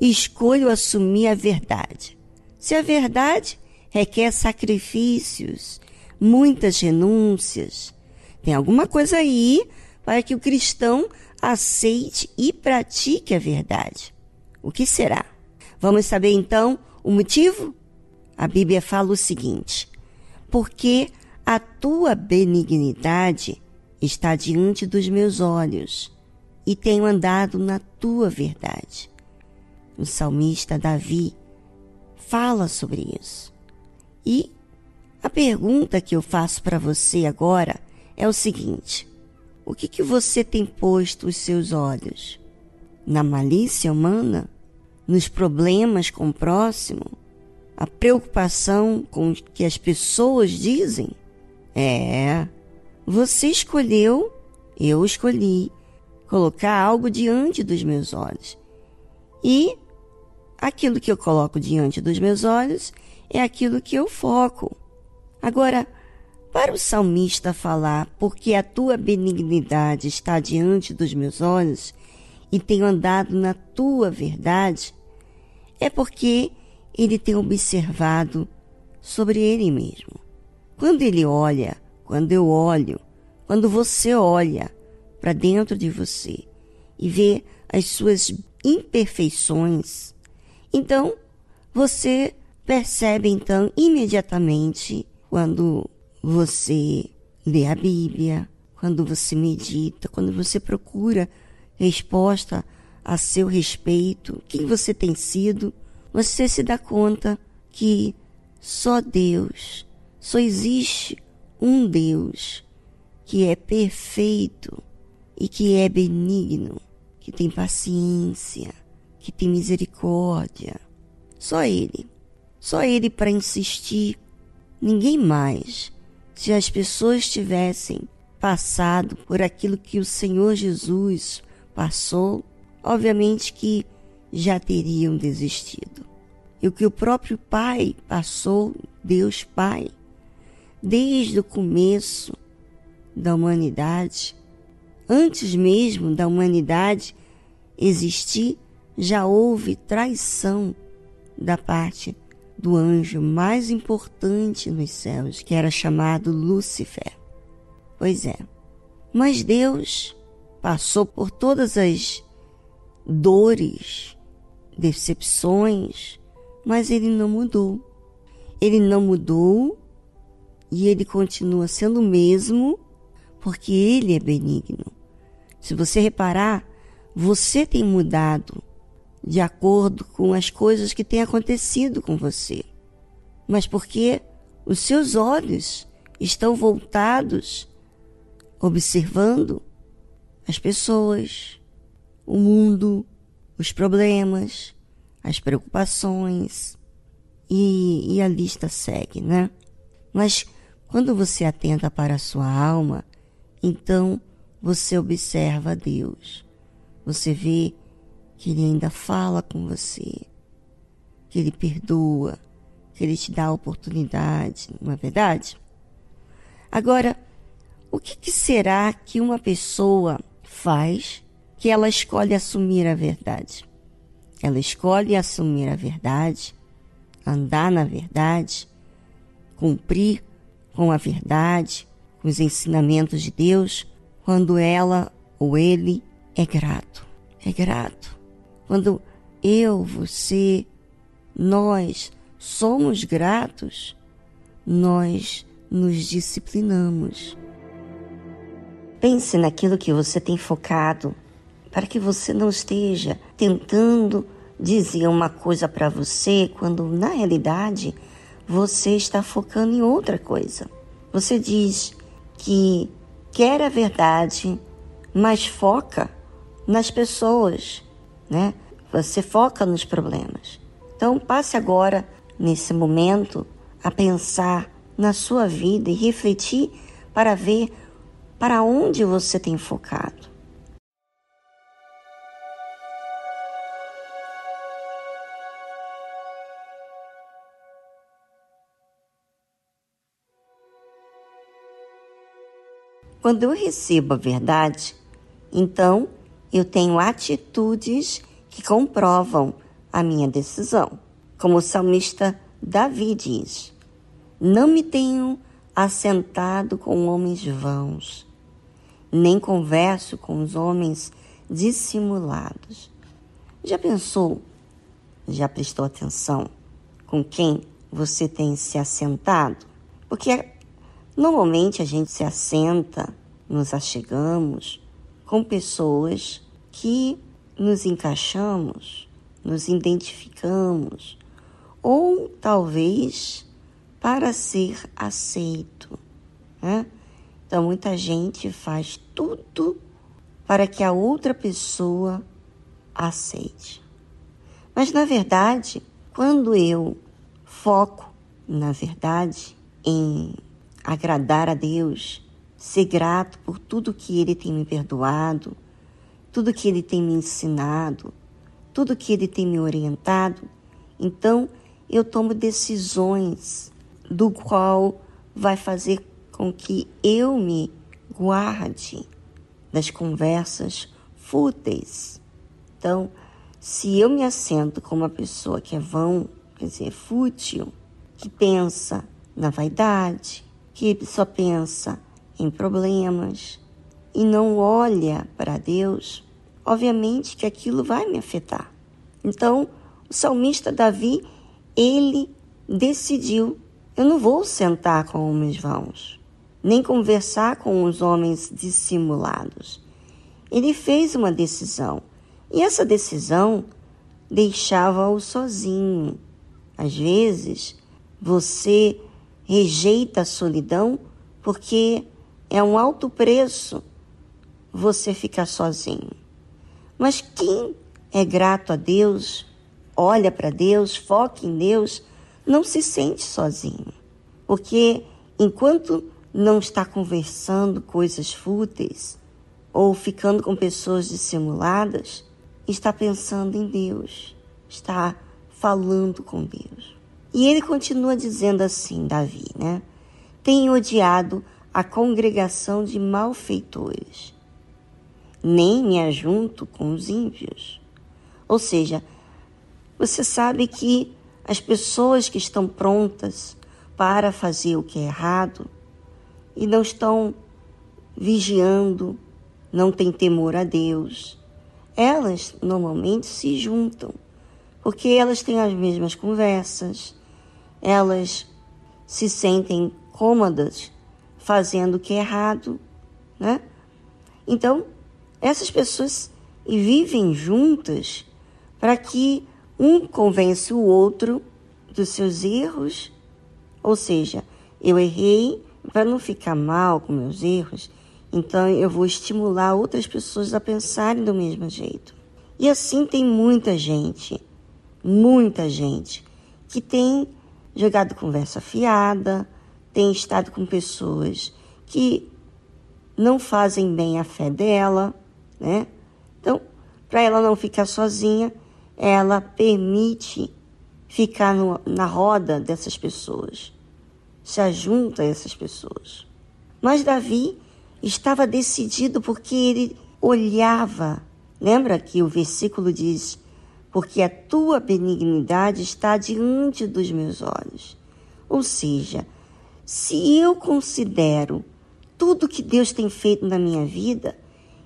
escolho assumir a verdade. Se a verdade requer sacrifícios, muitas renúncias, tem alguma coisa aí para que o cristão aceite e pratique a verdade. O que será? Vamos saber então o motivo? A Bíblia fala o seguinte: porque a tua benignidade está diante dos meus olhos e tenho andado na tua verdade. O salmista Davi fala sobre isso. E a pergunta que eu faço para você agora é o seguinte: o que você tem posto os seus olhos? Na malícia humana? Nos problemas com o próximo? A preocupação com o que as pessoas dizem? Você escolheu, eu escolhi, colocar algo diante dos meus olhos. E aquilo que eu coloco diante dos meus olhos é aquilo que eu foco. Agora, para o salmista falar, porque a tua benignidade está diante dos meus olhos e tenho andado na tua verdade, é porque ele tem observado sobre ele mesmo. Quando ele olha, quando eu olho, quando você olha para dentro de você e vê as suas imperfeições, então você percebe então imediatamente quando você lê a Bíblia, quando você medita, quando você procura resposta a seu respeito, quem você tem sido, você se dá conta que só Deus, só existe um Deus que é perfeito e que é benigno, que tem paciência, que tem misericórdia. Só Ele para insistir, ninguém mais. Se as pessoas tivessem passado por aquilo que o Senhor Jesus passou, obviamente que já teriam desistido. E o que o próprio Pai passou, Deus Pai, desde o começo da humanidade, antes mesmo da humanidade existir, já houve traição da parte do anjo mais importante nos céus, que era chamado Lúcifer. Pois é, mas Deus passou por todas as dores, decepções, mas Ele não mudou. Ele não mudou e Ele continua sendo o mesmo, porque Ele é benigno. Se você reparar, você tem mudado de acordo com as coisas que têm acontecido com você. Mas porque os seus olhos estão voltados, observando as pessoas, o mundo, os problemas, as preocupações, e a lista segue, né? Mas quando você atenta para a sua alma, então você observa Deus. Você vê que Ele ainda fala com você, que Ele perdoa, que Ele te dá a oportunidade, não é verdade? Agora, o que será que uma pessoa faz que ela escolhe assumir a verdade? Ela escolhe assumir a verdade, andar na verdade, cumprir com a verdade, com os ensinamentos de Deus, quando ela ou ele é grato. É grato. Quando eu, você, nós somos gratos, nós nos disciplinamos. Pense naquilo que você tem focado, para que você não esteja tentando dizer uma coisa para você, quando na realidade você está focando em outra coisa. Você diz que quer a verdade, mas foca nas pessoas, né? Você foca nos problemas. Então passe agora, nesse momento, a pensar na sua vida e refletir para ver para onde você tem focado. Quando eu recebo a verdade, então eu tenho atitudes que comprovam a minha decisão. Como o salmista Davi diz: não me tenho assentado com homens vãos, nem converso com os homens dissimulados. Já pensou, já prestou atenção com quem você tem se assentado? Porque normalmente a gente se assenta, nos achegamos com pessoas que nos encaixamos, nos identificamos, ou talvez para ser aceito, né? Então muita gente faz tudo para que a outra pessoa aceite. Mas na verdade, quando eu foco, na verdade, em agradar a Deus, ser grato por tudo que Ele tem me perdoado, tudo que Ele tem me ensinado, tudo que Ele tem me orientado, então eu tomo decisões do qual vai fazer com que eu me guarde das conversas fúteis. Então, se eu me assento com uma pessoa que é vão, quer dizer, fútil, que pensa na vaidade, que só pensa em problemas e não olha para Deus, obviamente que aquilo vai me afetar. Então, o salmista Davi, ele decidiu: eu não vou sentar com homens vãos, nem conversar com os homens dissimulados. Ele fez uma decisão, e essa decisão deixava-o sozinho. Às vezes, você rejeita a solidão porque é um alto preço você ficar sozinho. Mas quem é grato a Deus, olha para Deus, foca em Deus, não se sente sozinho. Porque enquanto não está conversando coisas fúteis ou ficando com pessoas dissimuladas, está pensando em Deus, está falando com Deus. E ele continua dizendo assim, Davi, né? Tenho odiado a congregação de malfeitores, nem me ajunto com os ímpios. Ou seja, você sabe que as pessoas que estão prontas para fazer o que é errado e não estão vigiando, não têm temor a Deus, elas normalmente se juntam, porque elas têm as mesmas conversas, elas se sentem cômodas fazendo o que é errado, né? Então, essas pessoas vivem juntas para que um convença o outro dos seus erros, ou seja, eu errei, para não ficar mal com meus erros, então eu vou estimular outras pessoas a pensarem do mesmo jeito. E assim tem muita gente que tem jogado conversa fiada, tem estado com pessoas que não fazem bem a fé dela, né? Então, para ela não ficar sozinha, ela permite ficar na roda dessas pessoas, se ajunta a essas pessoas. Mas Davi estava decidido porque ele olhava. Lembra que o versículo diz: porque a tua benignidade está diante dos meus olhos. Ou seja, se eu considero tudo que Deus tem feito na minha vida,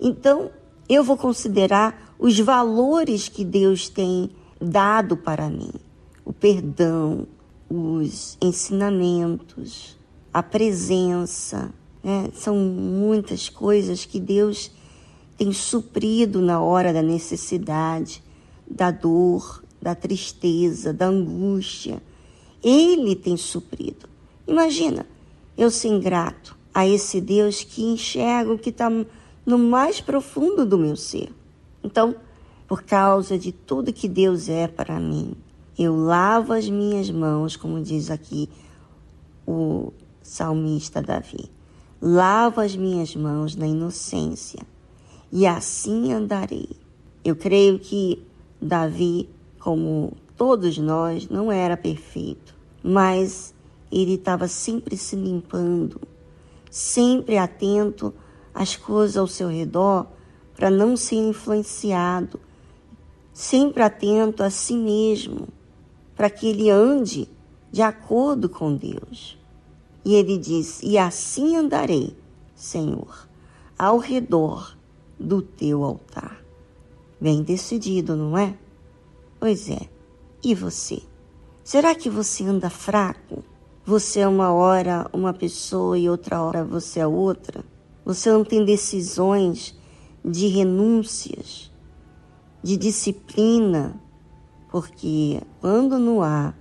então eu vou considerar os valores que Deus tem dado para mim. O perdão, os ensinamentos, a presença, né? São muitas coisas que Deus tem suprido na hora da necessidade, da dor, da tristeza, da angústia. Ele tem suprido. Imagina, eu ser ingrato a esse Deus que enxerga o que está no mais profundo do meu ser. Então, por causa de tudo que Deus é para mim, eu lavo as minhas mãos, como diz aqui o salmista Davi. Lavo as minhas mãos na inocência, e assim andarei. Eu creio que Davi, como todos nós, não era perfeito, mas ele estava sempre se limpando, sempre atento às coisas ao seu redor, para não ser influenciado sempre atento a si mesmo, para que ele ande de acordo com Deus. E ele diz: e assim andarei, Senhor, ao redor do teu altar. Bem decidido, não é? Pois é. E você? Será que você anda fraco? Você é uma hora uma pessoa e outra hora você é outra? Você não tem decisões de renúncias, de disciplina? Porque quando não há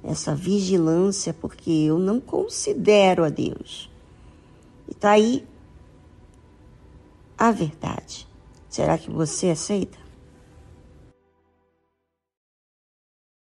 essa vigilância, porque eu não considero a Deus. E está aí a verdade. Será que você aceita?